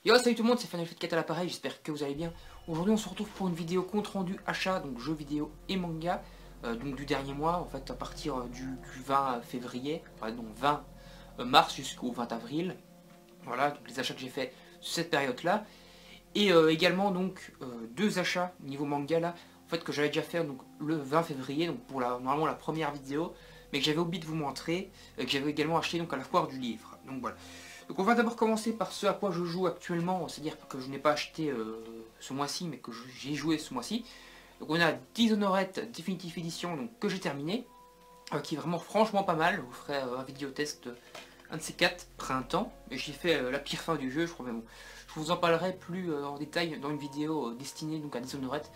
Yo, salut tout le monde, c'est Final Fight 4 à l'appareil, j'espère que vous allez bien. Aujourd'hui on se retrouve pour une vidéo compte rendu achat, donc jeux vidéo et manga, donc du dernier mois, en fait à partir du 20 février, enfin non 20 mars jusqu'au 20 avril. Voilà, donc les achats que j'ai fait sur cette période là. Et également donc deux achats niveau manga là, en fait que j'avais déjà fait donc, le 20 février, donc pour normalement la première vidéo, mais que j'avais oublié de vous montrer, que j'avais également acheté donc à la foire du livre. Donc voilà. Donc on va d'abord commencer par ce à quoi je joue actuellement, c'est-à-dire que je n'ai pas acheté ce mois-ci, mais que j'ai joué ce mois-ci. Donc on a Dishonored Definitive Edition donc, que j'ai terminé, qui est vraiment franchement pas mal. Je vous ferai un vidéo test, un de ces quatre printemps. Et j'ai fait la pire fin du jeu, je crois, mais bon. Je vous en parlerai plus en détail dans une vidéo destinée donc, à Dishonored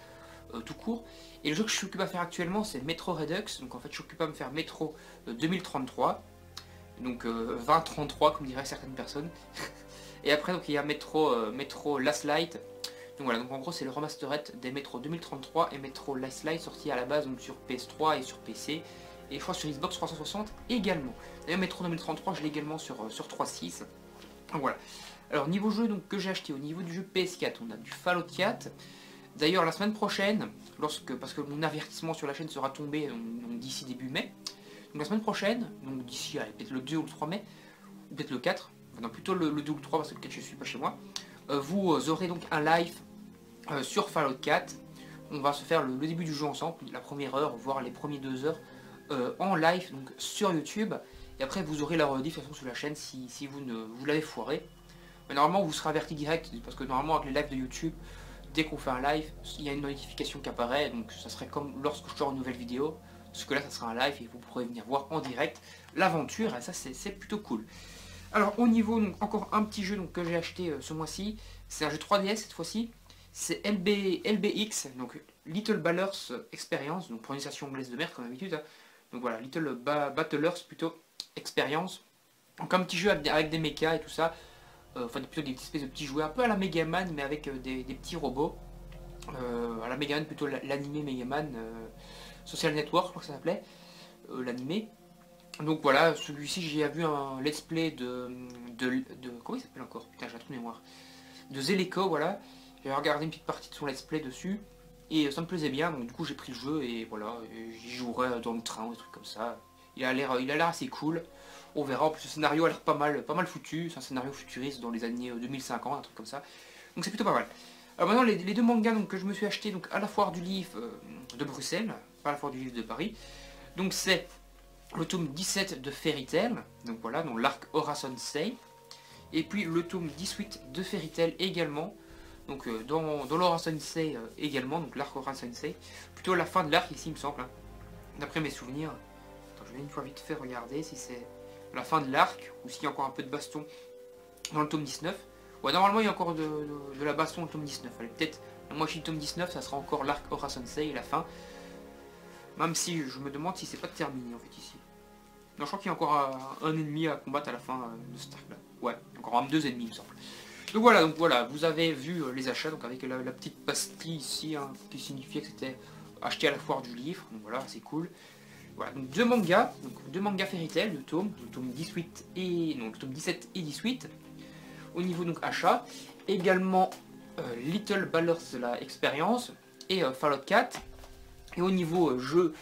tout court. Et le jeu que je suis occupé à faire actuellement, c'est Metro Redux. Donc en fait, je suis occupé à me faire Metro 2033. Donc 2033 comme diraient certaines personnes. Et après donc il y a Metro Last Light. Donc voilà, donc en gros c'est le remasterette des Metro 2033 et Metro Last Light sorti à la base donc sur PS3 et sur PC. Et je crois sur Xbox 360 également. D'ailleurs Metro 2033 je l'ai également sur 3.6. Donc voilà. Alors niveau jeu donc, que j'ai acheté au niveau du jeu PS4, on a du Fallout 4. D'ailleurs la semaine prochaine, parce que mon avertissement sur la chaîne sera tombé d'ici début mai. Donc la semaine prochaine, donc d'ici peut-être le 2 ou le 3 mai, ou peut-être le 4, enfin, non plutôt le 2 ou le 3 parce que le 4 je suis pas chez moi, vous aurez donc un live sur Fallout 4. On va se faire le début du jeu ensemble, la première heure, voire les premiers 2 heures en live donc sur YouTube. Et après vous aurez la rediff sur la chaîne si vous l'avez foiré. Mais normalement vous serez averti direct, parce que normalement avec les lives de YouTube, dès qu'on fait un live, il y a une notification qui apparaît, donc ça serait comme lorsque je sors une nouvelle vidéo. Parce que là, ça sera un live et vous pourrez venir voir en direct l'aventure. Et ça, c'est plutôt cool. Alors, au niveau, donc, encore un petit jeu donc, que j'ai acheté ce mois-ci. C'est un jeu 3DS cette fois-ci. C'est LBX, donc Little Ballers Experience. Donc, prononciation anglaise de merde comme d'habitude. Hein. Donc voilà, Little Battlers plutôt Experience. Donc, un petit jeu avec des mechas et tout ça. Enfin, plutôt des espèces de petits jouets, un peu à la Megaman, mais avec des petits robots. À la Megaman, plutôt l'animé Megaman. Social Network, je crois que ça s'appelait, l'animé. Donc voilà, celui-ci j'ai vu un let's play comment il s'appelle encore? Putain, j'ai un trou de mémoire. De Zeleco, voilà. J'ai regardé une petite partie de son let's play dessus. Et ça me plaisait bien, donc du coup j'ai pris le jeu et voilà, j'y jouerai dans le train ou des trucs comme ça. Il a l'air assez cool. On verra, en plus le scénario a l'air pas mal foutu. C'est un scénario futuriste dans les années 2050, un truc comme ça. Donc c'est plutôt pas mal. Alors maintenant les deux mangas donc, que je me suis acheté donc, à la foire du livre de Bruxelles, pas la foire du livre de Paris. Donc c'est le tome 17 de Fairy Tail, donc voilà, donc l'arc Aura Sensei. Et puis le tome 18 de Fairy Tail également, donc dans l'Aura Sensei également, donc l'arc Aura Sensei. Plutôt la fin de l'arc ici il me semble, hein, d'après mes souvenirs. Attends, je vais une fois vite fait regarder si c'est la fin de l'arc, ou s'il y a encore un peu de baston dans le tome 19. Ouais, normalement il y a encore de la baston dans le tome 19. Allez, peut-être la moitié du tome 19, ça sera encore l'arc Aura Sensei et la fin. Même si je me demande si c'est pas terminé en fait ici. Non, je crois qu'il y a encore un ennemi à combattre à la fin de cet arc là. Ouais, encore deux ennemis il me semble. Donc voilà, vous avez vu les achats, donc avec la petite pastille ici, hein, qui signifiait que c'était acheté à la foire du livre. Donc voilà, c'est cool. Voilà, donc deux mangas Fairy Tail, le tome 18 et. Non, le tome 17 et 18. Au niveau donc achat. Également Little Ballers de la expérience et Fallout 4. Et au niveau jeu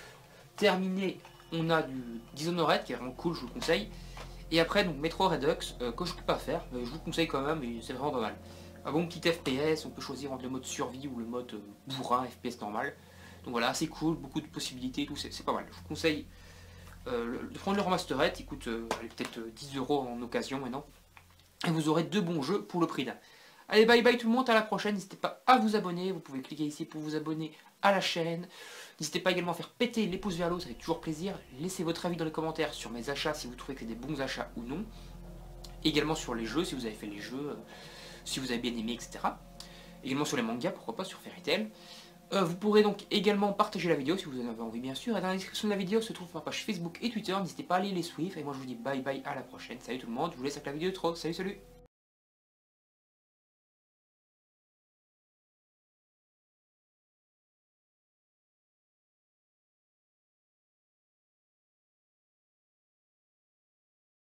terminé, on a du Dishonored qui est vraiment cool, je vous le conseille. Et après donc Metro Redux que je ne peux pas faire, mais je vous le conseille quand même et c'est vraiment pas mal. Un bon petit FPS, on peut choisir entre le mode survie ou le mode bourrin, FPS normal. Donc voilà, c'est cool, beaucoup de possibilités, tout, c'est pas mal. Je vous conseille de prendre le remasterette, il coûte peut-être 10 € en occasion maintenant. Et vous aurez deux bons jeux pour le prix d'un. Allez, bye bye tout le monde, à la prochaine. N'hésitez pas à vous abonner. Vous pouvez cliquer ici pour vous abonner à la chaîne. N'hésitez pas également à faire péter les pouces vers le haut, ça fait toujours plaisir. Laissez votre avis dans les commentaires sur mes achats, si vous trouvez que c'est des bons achats ou non. Également sur les jeux, si vous avez fait les jeux, si vous avez bien aimé, etc. Également sur les mangas, pourquoi pas, sur Fairy Tail. Vous pourrez donc également partager la vidéo si vous en avez envie, bien sûr. Et dans la description de la vidéo se trouve ma page Facebook et Twitter. N'hésitez pas à aller les suivre. Et moi, je vous dis bye bye, à la prochaine. Salut tout le monde, je vous laisse avec la vidéo trop. Salut, salut!